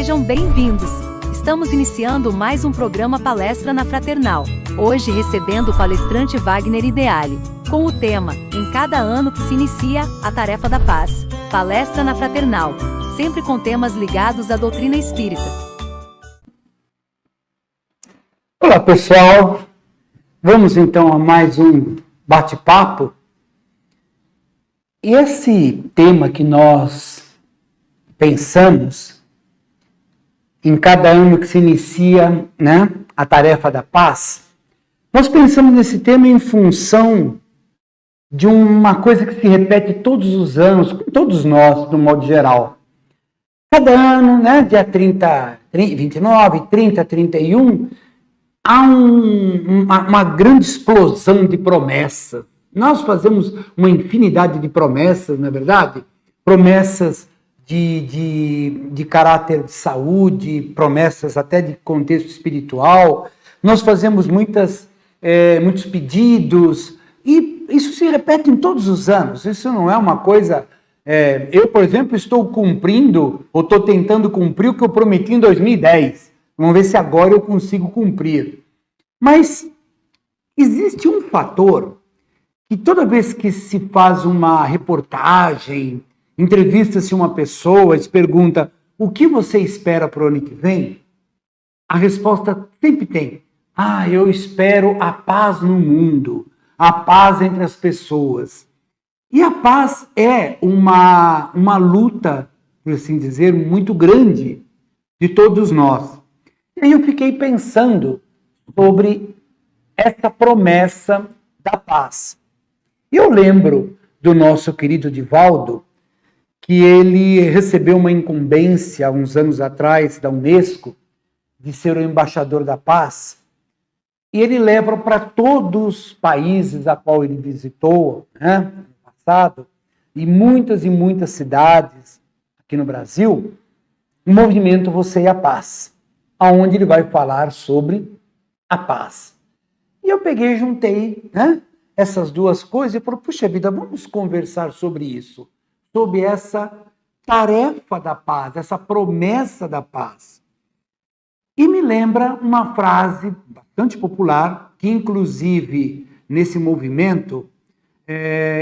Sejam bem-vindos! Estamos iniciando mais um programa Palestra na Fraternal. Hoje recebendo o palestrante Wagner Ideale, com o tema Em cada ano que se inicia, a tarefa da paz. Palestra na Fraternal, sempre com temas ligados à doutrina espírita. Olá pessoal, vamos então a mais um bate-papo. Esse tema que nós pensamos, em cada ano que se inicia, a tarefa da paz, nós pensamos nesse tema em função de uma coisa que se repete todos os anos, com todos nós, de um modo geral. Cada ano, dia 29, 30, 31, há uma grande explosão de promessas. Nós fazemos uma infinidade de promessas, não é verdade? Promessas de caráter de saúde, promessas até de contexto espiritual. Nós fazemos muitos pedidos, e isso se repete em todos os anos. Isso não é uma coisa... eu, por exemplo, estou cumprindo, ou estou tentando cumprir o que eu prometi em 2010. Vamos ver se agora eu consigo cumprir. Mas existe um fator que toda vez que se faz uma reportagem, entrevista-se uma pessoa, se pergunta o que você espera para o ano que vem, a resposta sempre tem: eu espero a paz no mundo, a paz entre as pessoas. E a paz é uma luta, por assim dizer, muito grande de todos nós. E aí eu fiquei pensando sobre essa promessa da paz. Eu lembro do nosso querido Divaldo, que ele recebeu uma incumbência há uns anos atrás da Unesco de ser o embaixador da paz, e ele leva para todos os países a qual ele visitou, no passado, e muitas cidades aqui no Brasil, o movimento Você e a Paz, aonde ele vai falar sobre a paz. E eu peguei e juntei essas duas coisas e falei: puxa vida, vamos conversar sobre isso, sobre essa tarefa da paz, essa promessa da paz. E me lembra uma frase bastante popular, que inclusive nesse movimento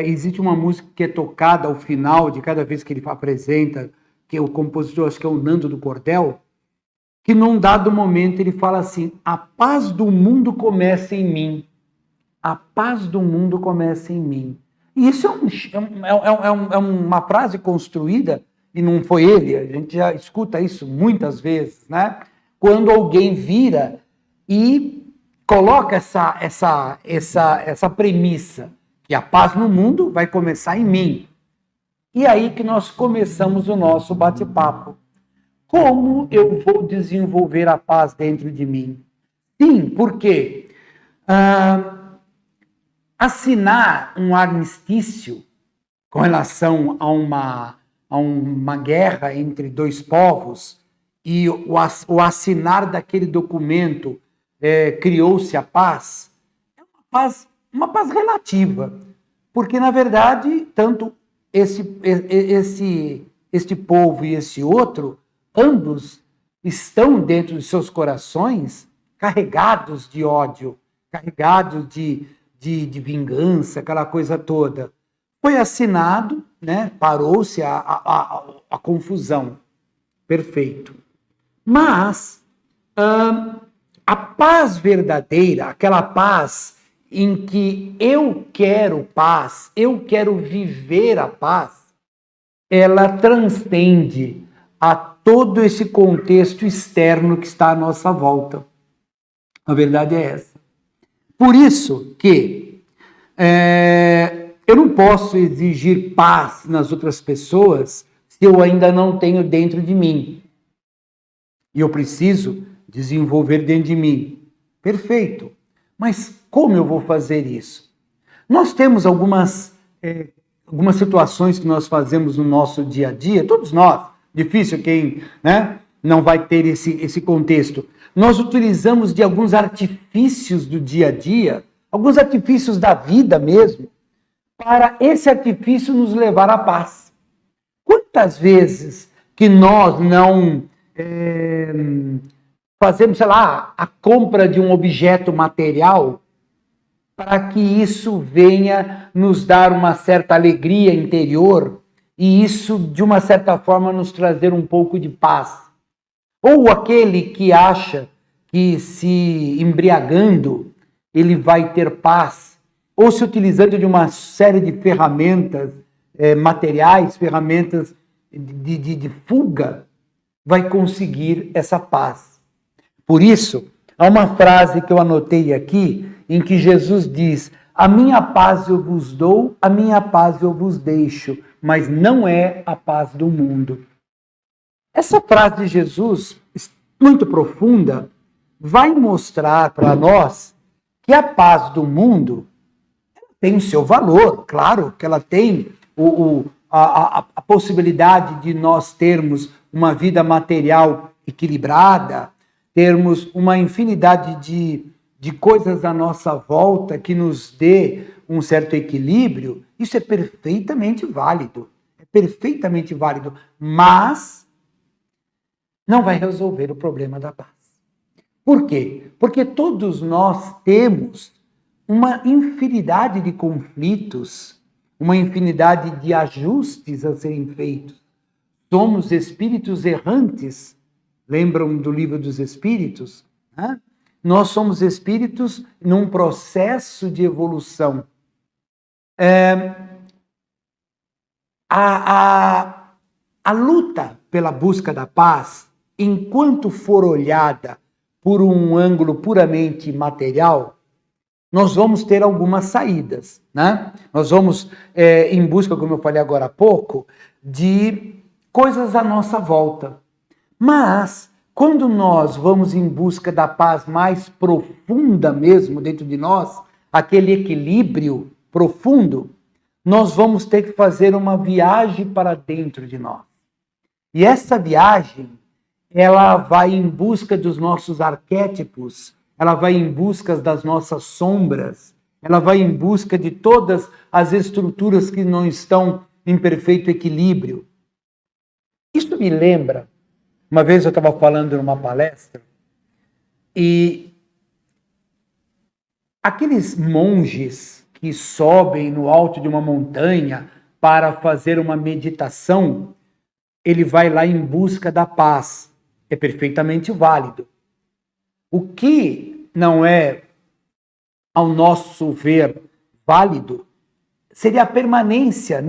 existe uma música que é tocada ao final de cada vez que ele apresenta, que é o compositor, acho que é o Nando do Cordel, que num dado momento ele fala assim: a paz do mundo começa em mim. A paz do mundo começa em mim. E isso é uma frase construída, e não foi ele, a gente já escuta isso muitas vezes, quando alguém vira e coloca essa premissa, que a paz no mundo vai começar em mim. E aí que nós começamos o nosso bate-papo. Como eu vou desenvolver a paz dentro de mim? Sim, porque assinar um armistício com relação a uma guerra entre dois povos, e o assinar daquele documento criou-se a paz, é uma paz relativa, porque na verdade tanto este povo e esse outro, ambos estão dentro de seus corações carregados de ódio, carregados de vingança, aquela coisa toda. Foi assinado, parou-se a confusão. Perfeito. Mas a paz verdadeira, aquela paz em que eu quero paz, eu quero viver a paz, ela transcende a todo esse contexto externo que está à nossa volta. A verdade é essa. Por isso que eu não posso exigir paz nas outras pessoas se eu ainda não tenho dentro de mim. E eu preciso desenvolver dentro de mim. Perfeito. Mas como eu vou fazer isso? Nós temos algumas situações que nós fazemos no nosso dia a dia, todos nós. Difícil quem não vai ter esse contexto. Nós utilizamos de alguns artifícios do dia a dia, alguns artifícios da vida mesmo, para esse artifício nos levar à paz. Quantas vezes que nós não fazemos, sei lá, a compra de um objeto material para que isso venha nos dar uma certa alegria interior e isso, de uma certa forma, nos trazer um pouco de paz. Ou aquele que acha que se embriagando ele vai ter paz, ou se utilizando de uma série de ferramentas materiais, ferramentas de fuga, vai conseguir essa paz. Por isso, há uma frase que eu anotei aqui, em que Jesus diz: a minha paz eu vos dou, a minha paz eu vos deixo, mas não é a paz do mundo. Essa frase de Jesus, muito profunda, vai mostrar para nós que a paz do mundo tem o seu valor. Claro que ela tem a possibilidade de nós termos uma vida material equilibrada, termos uma infinidade de coisas à nossa volta que nos dê um certo equilíbrio. Isso é perfeitamente válido. É perfeitamente válido. Mas não vai resolver o problema da paz. Por quê? Porque todos nós temos uma infinidade de conflitos, uma infinidade de ajustes a serem feitos. Somos espíritos errantes. Lembram do livro dos Espíritos? Nós somos espíritos num processo de evolução. A luta pela busca da paz, enquanto for olhada por um ângulo puramente material, nós vamos ter algumas saídas, né? Nós vamos em busca, como eu falei agora há pouco, de coisas à nossa volta. Mas, quando nós vamos em busca da paz mais profunda mesmo dentro de nós, aquele equilíbrio profundo, nós vamos ter que fazer uma viagem para dentro de nós. E essa viagem, ela vai em busca dos nossos arquétipos, ela vai em busca das nossas sombras, ela vai em busca de todas as estruturas que não estão em perfeito equilíbrio. Isso me lembra, uma vez eu estava falando numa palestra, e aqueles monges que sobem no alto de uma montanha para fazer uma meditação, ele vai lá em busca da paz. É perfeitamente válido. O que não é, ao nosso ver, válido, seria a permanência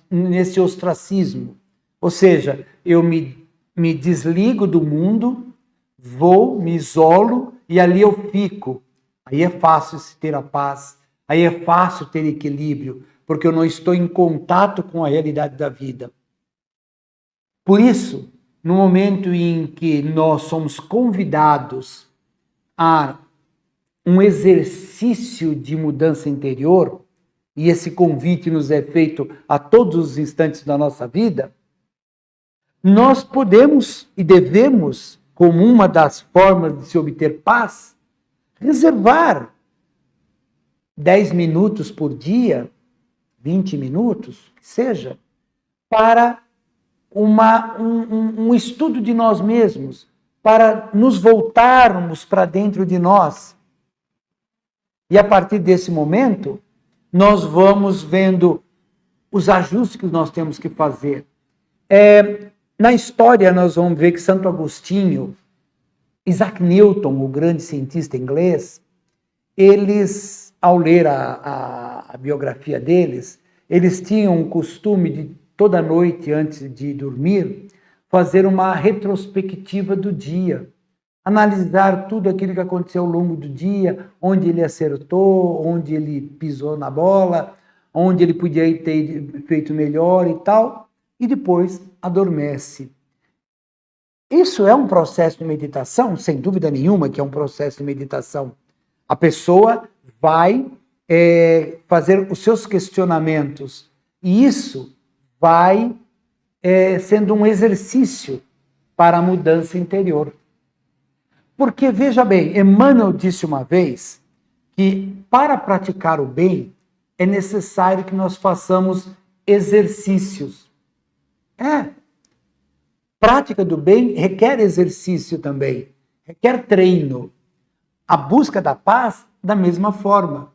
nesse ostracismo. Ou seja, eu me desligo do mundo, vou, me isolo e ali eu fico. Aí é fácil se ter a paz, aí é fácil ter equilíbrio, porque eu não estou em contato com a realidade da vida. Por isso, no momento em que nós somos convidados a um exercício de mudança interior, e esse convite nos é feito a todos os instantes da nossa vida, nós podemos e devemos, como uma das formas de se obter paz, reservar 10 minutos por dia, 20 minutos, que seja, para um estudo de nós mesmos, para nos voltarmos para dentro de nós. E a partir desse momento, nós vamos vendo os ajustes que nós temos que fazer. Na história, nós vamos ver que Santo Agostinho, Isaac Newton, o grande cientista inglês, eles, ao ler a biografia deles, eles tinham o costume de toda noite, antes de dormir, fazer uma retrospectiva do dia. Analisar tudo aquilo que aconteceu ao longo do dia, onde ele acertou, onde ele pisou na bola, onde ele podia ter feito melhor e tal, e depois adormece. Isso é um processo de meditação? Sem dúvida nenhuma que é um processo de meditação. A pessoa vai fazer os seus questionamentos, e isso vai sendo um exercício para a mudança interior. Porque, veja bem, Emmanuel disse uma vez que para praticar o bem é necessário que nós façamos exercícios. prática do bem requer exercício também, requer treino. A busca da paz, da mesma forma.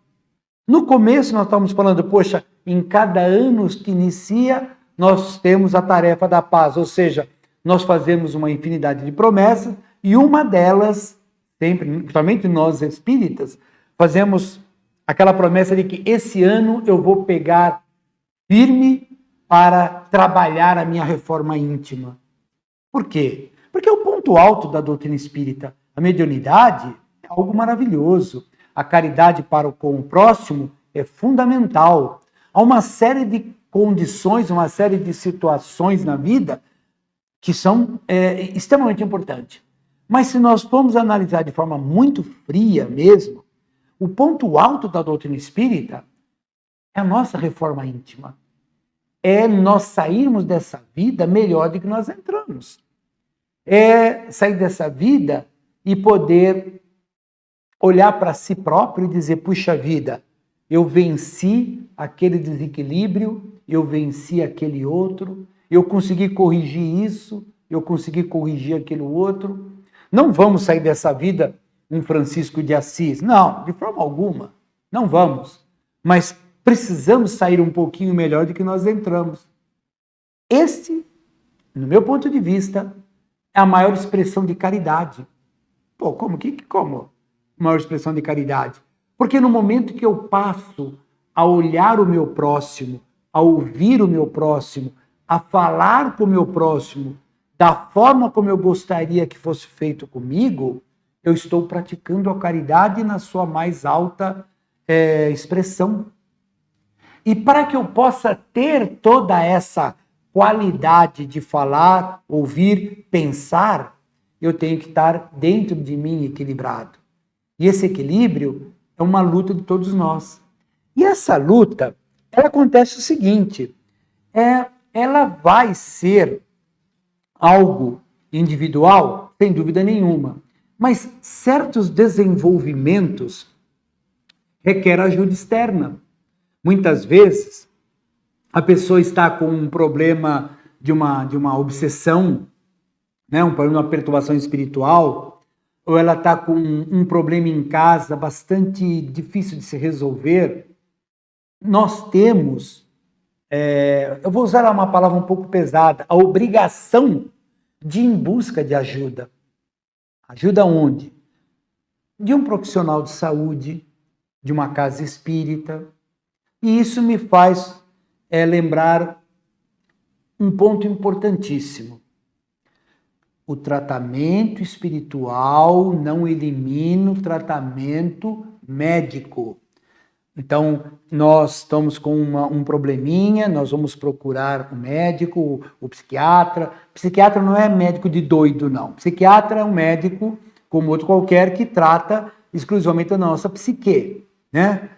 No começo nós estávamos falando, poxa, em cada ano que inicia, nós temos a tarefa da paz, ou seja, nós fazemos uma infinidade de promessas e uma delas, sempre, principalmente nós espíritas, fazemos aquela promessa de que esse ano eu vou pegar firme para trabalhar a minha reforma íntima. Por quê? Porque é o ponto alto da doutrina espírita. A mediunidade é algo maravilhoso. A caridade para com o próximo é fundamental. Há uma série de condições, uma série de situações na vida que são extremamente importantes. Mas se nós formos analisar de forma muito fria mesmo, o ponto alto da doutrina espírita é a nossa reforma íntima. É nós sairmos dessa vida melhor do que nós entramos. É sair dessa vida e poder olhar para si próprio e dizer, puxa vida, eu venci aquele desequilíbrio, eu venci aquele outro, eu consegui corrigir isso, eu consegui corrigir aquele outro. Não vamos sair dessa vida um Francisco de Assis. Não, de forma alguma. Não vamos. Mas precisamos sair um pouquinho melhor do que nós entramos. Este, no meu ponto de vista, é a maior expressão de caridade. Pô, como? Maior expressão de caridade? Porque no momento que eu passo a olhar o meu próximo, a ouvir o meu próximo, a falar com o meu próximo, da forma como eu gostaria que fosse feito comigo, eu estou praticando a caridade na sua mais alta expressão. E para que eu possa ter toda essa qualidade de falar, ouvir, pensar, eu tenho que estar dentro de mim equilibrado. E esse equilíbrio é uma luta de todos nós. E essa luta, ela acontece o seguinte, ela vai ser algo individual, sem dúvida nenhuma, mas certos desenvolvimentos requer ajuda externa. Muitas vezes, a pessoa está com um problema de uma obsessão, né, um problema de uma perturbação espiritual, ou ela está com um problema em casa bastante difícil de se resolver. Nós temos, eu vou usar uma palavra um pouco pesada, a obrigação de ir em busca de ajuda. Ajuda onde? De um profissional de saúde, de uma casa espírita. E isso me faz lembrar um ponto importantíssimo. O tratamento espiritual não elimina o tratamento médico. Então, nós estamos com um probleminha, nós vamos procurar o médico, o psiquiatra. Psiquiatra não é médico de doido, não. Psiquiatra é um médico, como outro qualquer, que trata exclusivamente da nossa psique, né?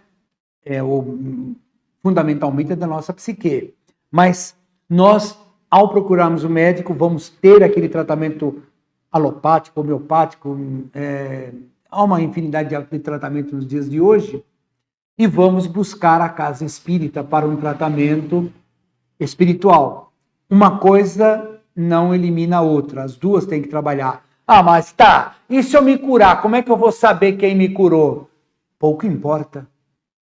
Fundamentalmente da nossa psique. Mas nós, ao procurarmos o médico, vamos ter aquele tratamento alopático, homeopático, há uma infinidade de tratamentos nos dias de hoje, e vamos buscar a casa espírita para um tratamento espiritual. Uma coisa não elimina a outra, as duas têm que trabalhar. Ah, mas tá, e se eu me curar, como é que eu vou saber quem me curou? Pouco importa.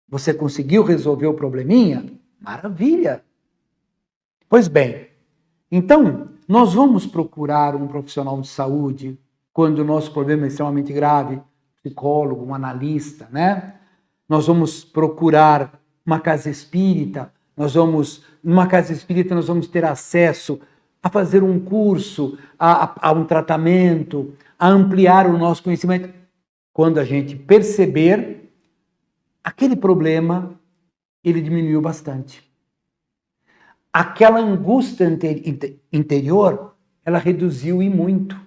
Você conseguiu resolver o probleminha? Maravilha! Pois bem, então, nós vamos procurar um profissional de saúde quando o nosso problema é extremamente grave, psicólogo, um analista, né? Nós vamos procurar uma casa espírita, numa casa espírita nós vamos ter acesso a fazer um curso, a um tratamento, a ampliar o nosso conhecimento. Quando a gente perceber, aquele problema, ele diminuiu bastante. Aquela angústia interior, ela reduziu e muito.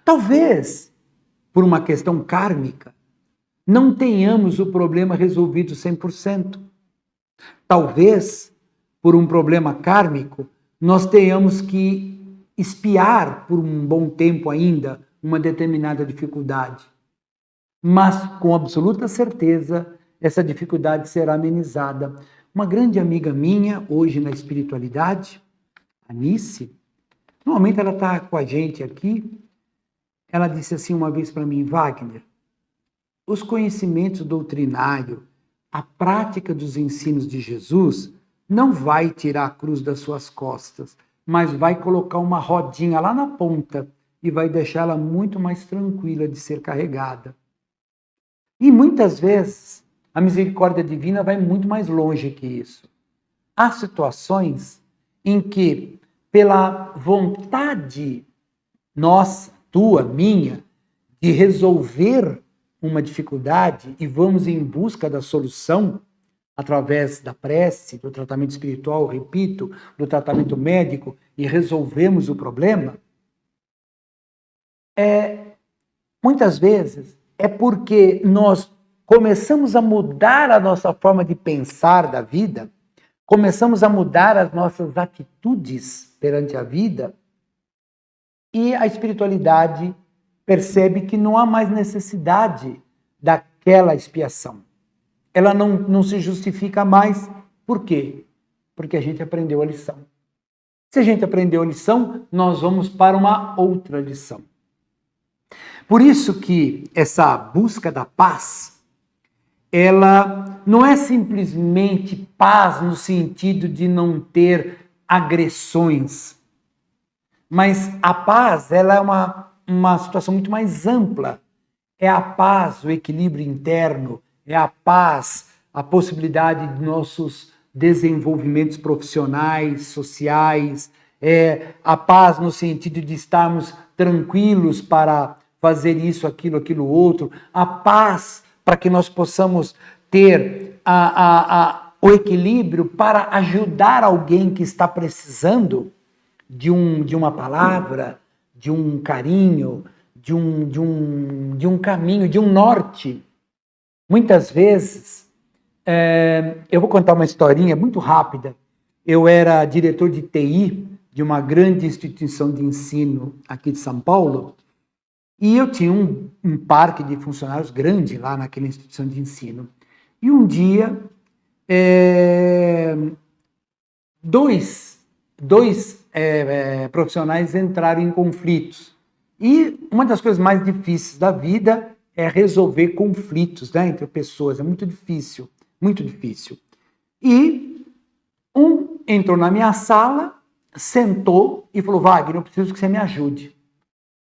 Talvez, por uma questão kármica, não tenhamos o problema resolvido 100%. Talvez, por um problema kármico, nós tenhamos que espiar por um bom tempo ainda uma determinada dificuldade. Mas, com absoluta certeza, essa dificuldade será amenizada. Uma grande amiga minha, hoje na espiritualidade, Anice, Normalmente ela está com a gente aqui. Ela disse assim uma vez para mim: Wagner, os conhecimentos doutrinários, a prática dos ensinos de Jesus não vai tirar a cruz das suas costas, mas vai colocar uma rodinha lá na ponta e vai deixar ela muito mais tranquila de ser carregada. E muitas vezes a misericórdia divina vai muito mais longe que isso. Há situações em que, pela vontade nossa, tua, minha, de resolver uma dificuldade e vamos em busca da solução através da prece, do tratamento espiritual, repito, do tratamento médico e resolvemos o problema, muitas vezes é porque nós começamos a mudar a nossa forma de pensar da vida, começamos a mudar as nossas atitudes perante a vida e a espiritualidade percebe que não há mais necessidade daquela expiação. Ela não se justifica mais. Por quê? Porque a gente aprendeu a lição. Se a gente aprendeu a lição, nós vamos para uma outra lição. Por isso que essa busca da paz, ela não é simplesmente paz no sentido de não ter agressões, mas a paz, ela é uma situação muito mais ampla. É a paz, o equilíbrio interno, é a paz, a possibilidade de nossos desenvolvimentos profissionais, sociais, é a paz no sentido de estarmos tranquilos para fazer isso, aquilo outro, a paz para que nós possamos ter o equilíbrio para ajudar alguém que está precisando de uma palavra, de um carinho, de um caminho, de um norte. Muitas vezes, eu vou contar uma historinha muito rápida. Eu era diretor de TI de uma grande instituição de ensino aqui de São Paulo e eu tinha um parque de funcionários grande lá naquela instituição de ensino. E um dia, dois profissionais entraram em conflitos. E uma das coisas mais difíceis da vida é resolver conflitos, né, entre pessoas. É muito difícil, muito difícil. E um entrou na minha sala, sentou e falou: Wagner, eu preciso que você me ajude.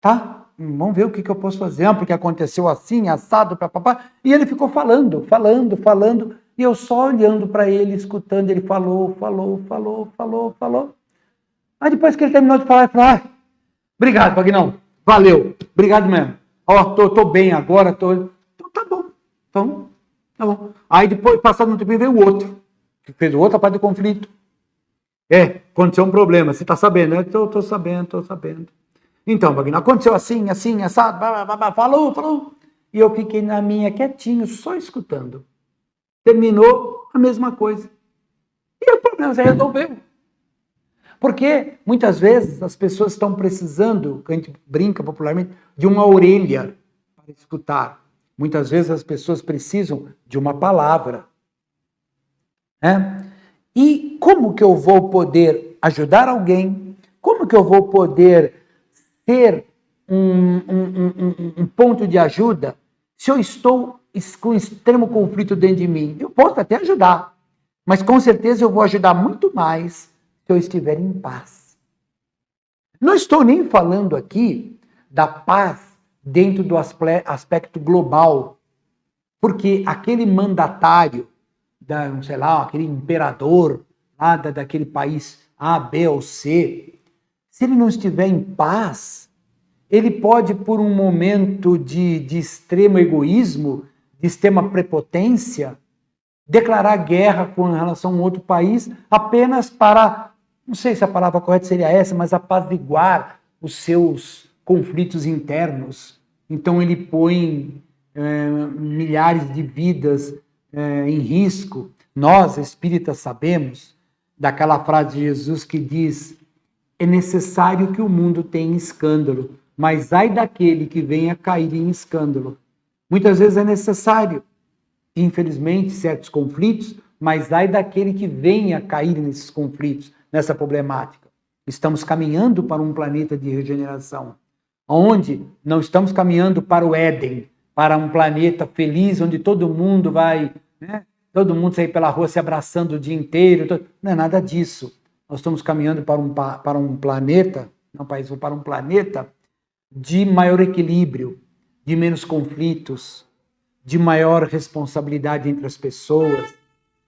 Tá? Vamos ver o que eu posso fazer, porque aconteceu assim, assado, papapá. E ele ficou falando, e eu só olhando para ele, escutando. Ele falou. Aí depois que ele terminou de falar, ele falou: obrigado, Vagnão, valeu, obrigado mesmo. Tô bem agora, Então tá bom, tá bom. Aí depois, passado um tempo, veio o outro, que fez outra parte do conflito. Aconteceu um problema, você tá sabendo, né? Tô sabendo. Então, Vagnão, aconteceu assim, assado, falou. E eu fiquei na minha quietinho, só escutando. Terminou a mesma coisa. E o problema se resolveu. Porque, muitas vezes, as pessoas estão precisando, que a gente brinca popularmente, de uma orelha para escutar. Muitas vezes as pessoas precisam de uma palavra. E como que eu vou poder ajudar alguém? Como que eu vou poder ter um ponto de ajuda se eu estou com extremo conflito dentro de mim? Eu posso até ajudar, mas com certeza eu vou ajudar muito mais se eu estiver em paz. Não estou nem falando aqui da paz dentro do aspecto global, porque aquele mandatário, aquele imperador lá daquele país A, B ou C, se ele não estiver em paz, ele pode, por um momento de extremo egoísmo, de extrema prepotência, declarar guerra com relação a um outro país apenas para, não sei se a palavra correta seria essa, mas apaziguar os seus conflitos internos. Então ele põe milhares de vidas em risco. Nós, espíritas, sabemos daquela frase de Jesus que diz: é necessário que o mundo tenha escândalo, mas ai daquele que venha cair em escândalo. Muitas vezes é necessário, infelizmente, certos conflitos, mas ai daquele que venha cair nesses conflitos, nessa problemática. Estamos caminhando para um planeta de regeneração, onde não estamos caminhando para o Éden, para um planeta feliz, onde todo mundo vai, né? Todo mundo sair pela rua se abraçando o dia inteiro. Não é nada disso. Nós estamos caminhando para um planeta, não país, para um planeta de maior equilíbrio, de menos conflitos, de maior responsabilidade entre as pessoas.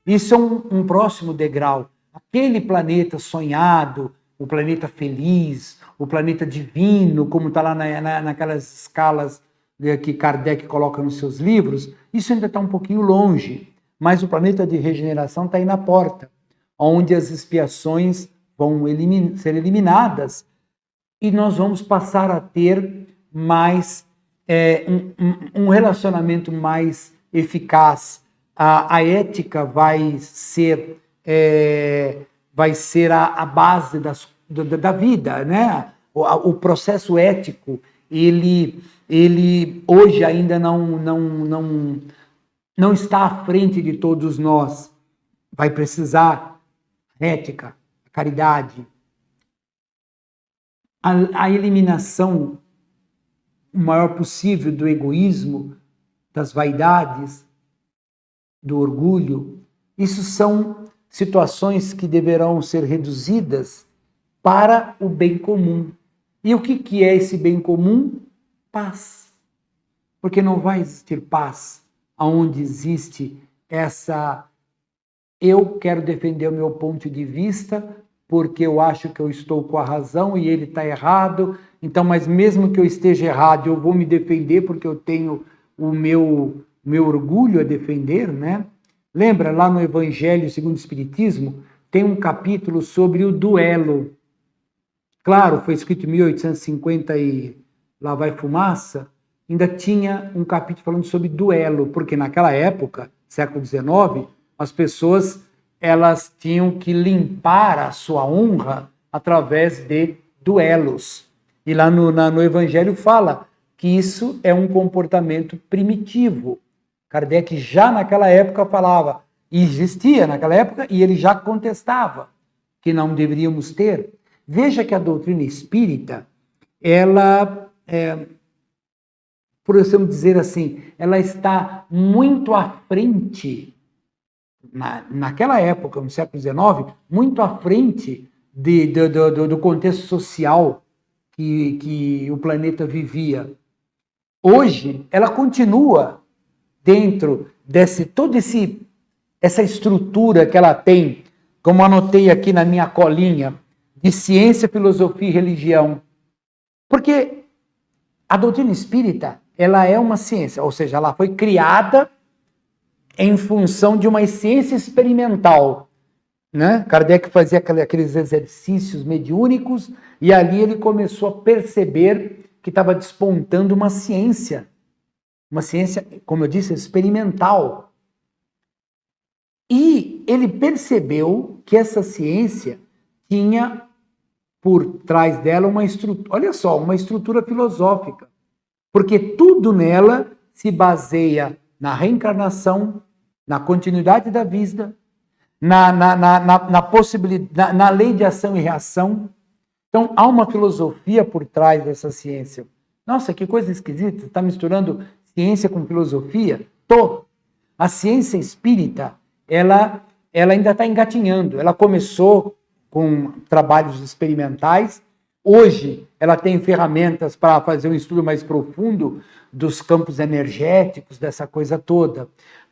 Isso é um próximo degrau. Aquele planeta sonhado, o planeta feliz, o planeta divino, como está lá naquelas escalas que Kardec coloca nos seus livros, isso ainda está um pouquinho longe. Mas o planeta de regeneração está aí na porta, onde as expiações vão ser eliminadas e nós vamos passar a ter mais um relacionamento mais eficaz. A ética vai ser a base da vida, né? O processo ético, ele hoje ainda não está à frente de todos nós. Vai precisar ética, caridade, a eliminação o maior possível do egoísmo, das vaidades, do orgulho. Isso são situações que deverão ser reduzidas para o bem comum. E o que é esse bem comum? Paz. Porque não vai existir paz onde existe eu quero defender o meu ponto de vista porque eu acho que eu estou com a razão e ele está errado, então, mas mesmo que eu esteja errado, eu vou me defender porque eu tenho o meu orgulho a defender, né? Lembra, lá no Evangelho segundo o Espiritismo, tem um capítulo sobre o duelo. Claro, foi escrito em 1850 e lá vai fumaça, ainda tinha um capítulo falando sobre duelo, porque naquela época, século XIX, as pessoas elas tinham que limpar a sua honra através de duelos. E lá no Evangelho fala que isso é um comportamento primitivo. Kardec já naquela época falava, e existia naquela época, e ele já contestava que não deveríamos ter. Veja que a doutrina espírita, ela, por assim dizer assim, ela está muito à frente, naquela época, no século XIX, muito à frente do contexto social que o planeta vivia. Hoje, ela continua dentro essa estrutura que ela tem, como anotei aqui na minha colinha, de ciência, filosofia e religião. Porque a doutrina espírita, ela é uma ciência, ou seja, ela foi criada em função de uma ciência experimental, né? Kardec fazia aqueles exercícios mediúnicos e ali ele começou a perceber que estava despontando uma ciência, como eu disse, experimental. E ele percebeu que essa ciência tinha por trás dela uma estrutura, olha só, uma estrutura filosófica, porque tudo nela se baseia na reencarnação, na continuidade da vida, na possibilidade, na lei de ação e reação. Então, há uma filosofia por trás dessa ciência. Nossa, que coisa esquisita, está misturando ciência com filosofia? A ciência espírita, ela ainda está engatinhando. Ela começou com trabalhos experimentais. Hoje, ela tem ferramentas para fazer um estudo mais profundo dos campos energéticos, dessa coisa toda.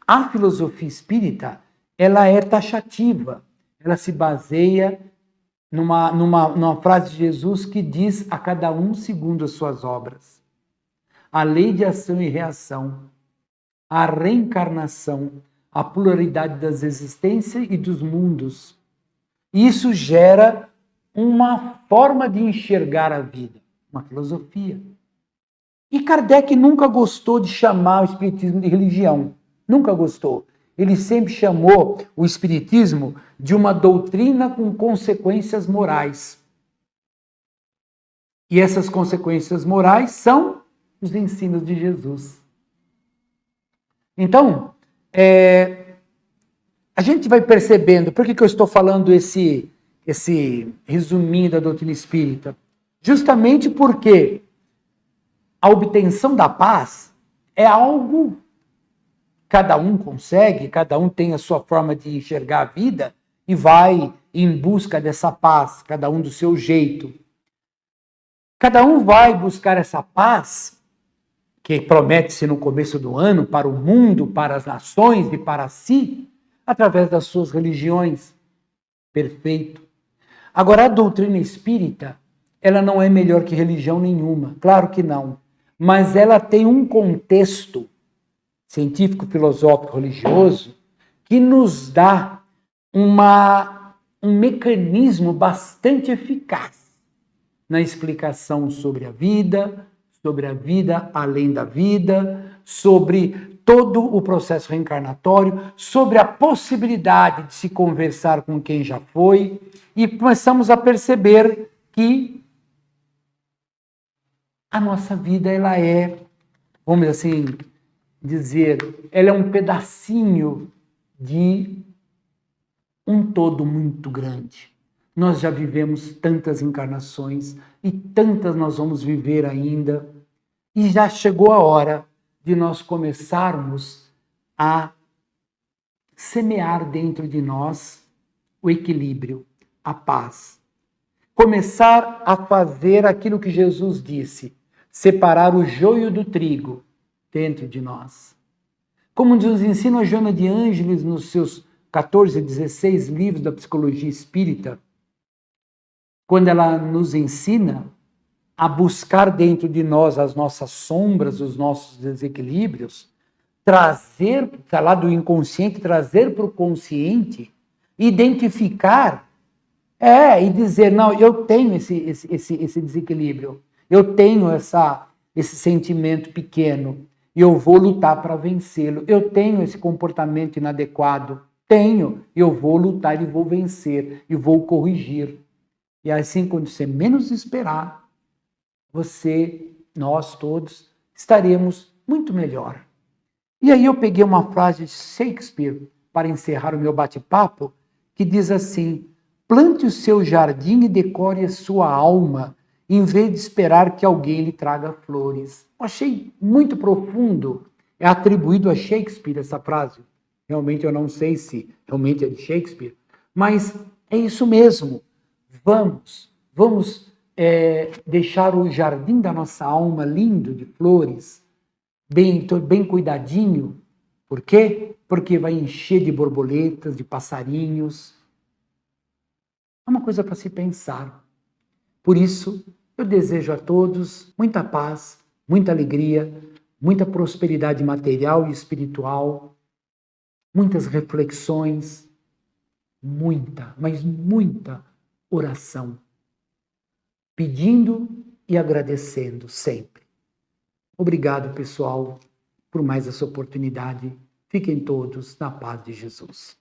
A filosofia espírita, ela é taxativa. Ela se baseia numa frase de Jesus que diz a cada um segundo as suas obras. A lei de ação e reação, a reencarnação, a pluralidade das existências e dos mundos. Isso gera uma forma de enxergar a vida, uma filosofia. E Kardec nunca gostou de chamar o espiritismo de religião. Nunca gostou. Ele sempre chamou o espiritismo de uma doutrina com consequências morais. E essas consequências morais são os ensinos de Jesus. Então, a gente vai percebendo, por que eu estou falando esse esse resuminho da doutrina espírita? Justamente porque a obtenção da paz é algo cada um consegue, cada um tem a sua forma de enxergar a vida e vai em busca dessa paz, cada um do seu jeito. Cada um vai buscar essa paz que promete-se no começo do ano para o mundo, para as nações e para si, através das suas religiões. Perfeito. Agora, a doutrina espírita, ela não é melhor que religião nenhuma, claro que não. Mas ela tem um contexto científico, filosófico, religioso, que nos dá um mecanismo bastante eficaz na explicação sobre a vida além da vida, sobre todo o processo reencarnatório, sobre a possibilidade de se conversar com quem já foi, e começamos a perceber que a nossa vida, ela é, vamos assim dizer, ela é um pedacinho de um todo muito grande. Nós já vivemos tantas encarnações e tantas nós vamos viver ainda, e já chegou a hora de nós começarmos a semear dentro de nós o equilíbrio, a paz. Começar a fazer aquilo que Jesus disse, separar o joio do trigo dentro de nós. Como nos ensina a Joana de Ângeles nos seus 14, 16 livros da psicologia espírita, quando ela nos ensina a buscar dentro de nós as nossas sombras, os nossos desequilíbrios, trazer, tá lá do inconsciente, trazer para o consciente, identificar, e dizer, não, eu tenho esse desequilíbrio, eu tenho esse sentimento pequeno, e eu vou lutar para vencê-lo, eu tenho esse comportamento inadequado, eu vou lutar e vou vencer, e vou corrigir. E assim, quando você menos esperar, nós todos, estaremos muito melhor. E aí eu peguei uma frase de Shakespeare para encerrar o meu bate-papo, que diz assim: plante o seu jardim e decore a sua alma, em vez de esperar que alguém lhe traga flores. Eu achei muito profundo. É atribuído a Shakespeare essa frase. Realmente eu não sei se realmente é de Shakespeare, mas é isso mesmo. Vamos deixar o jardim da nossa alma lindo de flores, bem cuidadinho. Por quê? Porque vai encher de borboletas, de passarinhos. É uma coisa para se pensar. Por isso, eu desejo a todos muita paz, muita alegria, muita prosperidade material e espiritual, muitas reflexões, mas muita oração, pedindo e agradecendo sempre. Obrigado, pessoal, por mais essa oportunidade. Fiquem todos na paz de Jesus.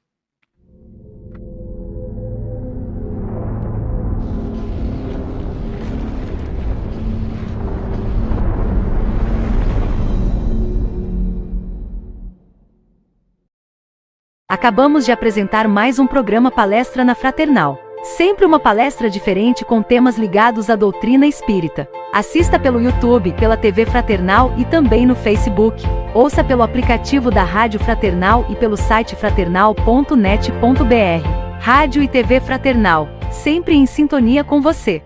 Acabamos de apresentar mais um programa Palestra na Fraternal. Sempre uma palestra diferente com temas ligados à doutrina espírita. Assista pelo YouTube, pela TV Fraternal e também no Facebook. Ouça pelo aplicativo da Rádio Fraternal e pelo site fraternal.net.br. Rádio e TV Fraternal, sempre em sintonia com você.